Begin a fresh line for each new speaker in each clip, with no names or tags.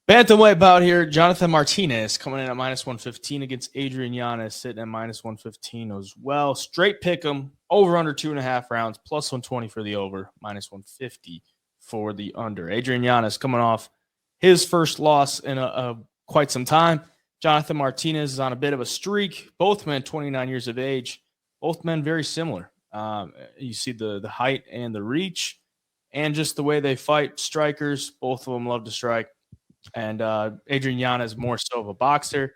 Bantamweight bout here. Johnathan Martinez coming in at -115 against Adrian Yanez, sitting at -115 as well. Straight pick 'em, over under 2.5 rounds, +120 for the over, -150 for the under. Adrian Yanez coming off his first loss in quite some time. Johnathan Martinez is on a bit of a streak. Both men 29 years of age. Both men very similar. You see the height and the reach and just the way they fight. Strikers, both of them love to strike. And Adrian Yanez more so of a boxer.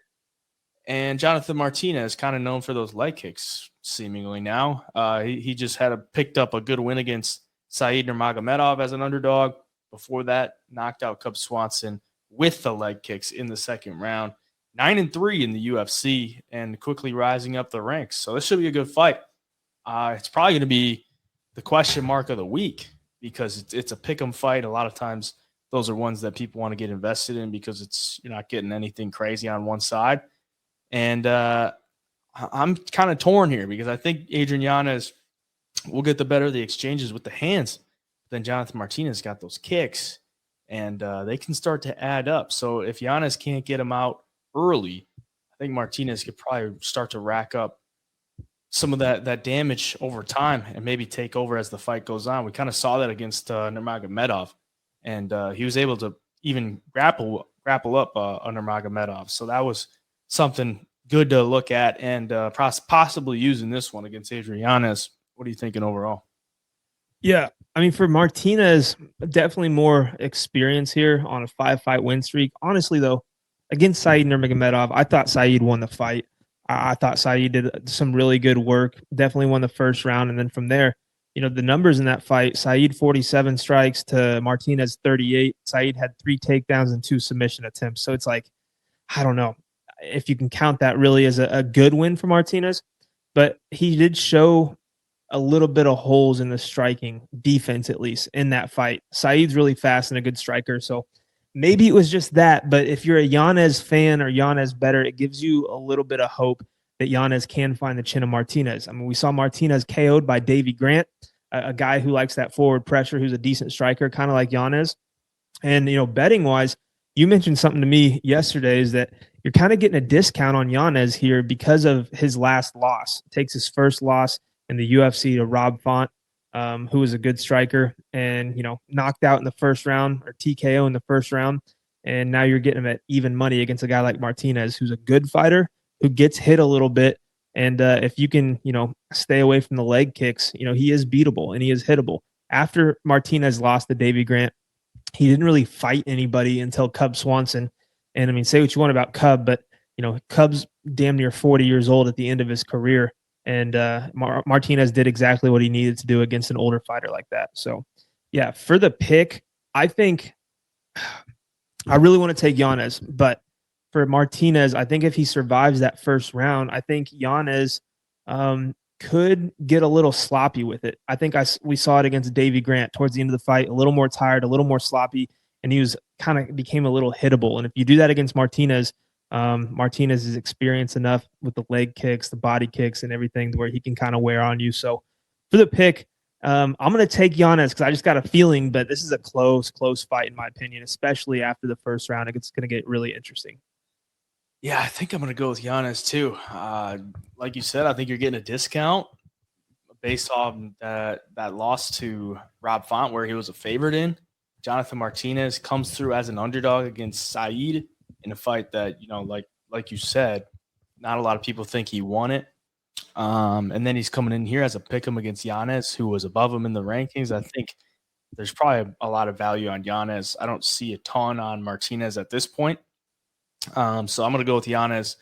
And Johnathan Martinez kind of known for those leg kicks, seemingly now. He just picked up a good win against Said Nurmagomedov as an underdog. Before that, knocked out Cub Swanson with the leg kicks in the second round. 9-3 in the UFC and quickly rising up the ranks. So this should be a good fight. It's probably going to be the question mark of the week because it's a pick 'em fight. A lot of times those are ones that people want to get invested in because you're not getting anything crazy on one side. And I'm kind of torn here because I think Adrian Yanez will get the better of the exchanges with the hands. Then Johnathan Martinez got those kicks, and they can start to add up. So if Yanez can't get him out early, I think Martinez could probably start to rack up some of that damage over time and maybe take over as the fight goes on. We kind of saw that against Nurmagomedov, and he was able to even grapple up Nurmagomedov. So that was something good to look at and possibly using this one against Adrian Yanez. What are you thinking overall?
Yeah, I mean, for Martinez, definitely more experience here on a 5-fight win streak. Honestly, though, against Said Nurmagomedov, I thought Said won the fight. I thought Said did some really good work, definitely won the first round. And then from there, the numbers in that fight, Said 47 strikes to Martinez 38. Said had 3 takedowns and 2 submission attempts. So it's like, I don't know if you can count that really as a good win for Martinez. But he did show a little bit of holes in the striking defense, at least in that fight. Said's really fast and a good striker. So maybe it was just that. But if you're a Yanez fan or Yanez better, it gives you a little bit of hope that Yanez can find the chin of Martinez. I mean, we saw Martinez KO'd by Davy Grant, a guy who likes that forward pressure, who's a decent striker, kind of like Yanez. And, betting wise, you mentioned something to me yesterday is that you're kind of getting a discount on Yanez here because of his last loss. Takes his first loss in the UFC to Rob Font, who was a good striker and, knocked out in the first round or TKO in the first round. And now you're getting him at even money against a guy like Martinez, who's a good fighter, who gets hit a little bit. And if you can, stay away from the leg kicks, he is beatable and he is hittable. After Martinez lost to Davy Grant, he didn't really fight anybody until Cub Swanson. And I mean, say what you want about Cub, but, Cub's damn near 40 years old at the end of his career. And Martinez did exactly what he needed to do against an older fighter like that. So, yeah, for the pick, I think I really want to take Yanez. But for Martinez, I think if he survives that first round, I think Yanez could get a little sloppy with it. I think we saw it against Davy Grant towards the end of the fight, a little more tired, a little more sloppy, and he became a little hittable. And if you do that against Martinez, Martinez is experienced enough with the leg kicks, the body kicks, and everything where he can kind of wear on you. So for the pick, I'm going to take Yanez because I just got a feeling, but this is a close fight in my opinion, especially after the first round. It's going to get really interesting.
Yeah, I think I'm going to go with Yanez too. Like you said, I think you're getting a discount based on that loss to Rob Font where he was a favorite in. Johnathan Martinez comes through as an underdog against Said in a fight that, like you said, not a lot of people think he won it. And then he's coming in here as a pick'em against Yanez, who was above him in the rankings. I think there's probably a lot of value on Yanez. I don't see a ton on Martinez at this point. So I'm going to go with Yanez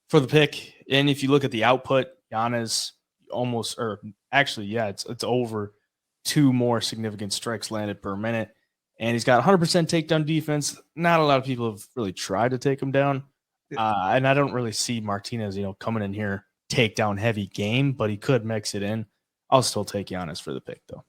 for the pick. And if you look at the output, Yanez it's over 2 more significant strikes landed per minute. And he's got 100% takedown defense. Not a lot of people have really tried to take him down. And I don't really see Martinez, coming in here takedown heavy game, but he could mix it in. I'll still take Yanez for the pick, though.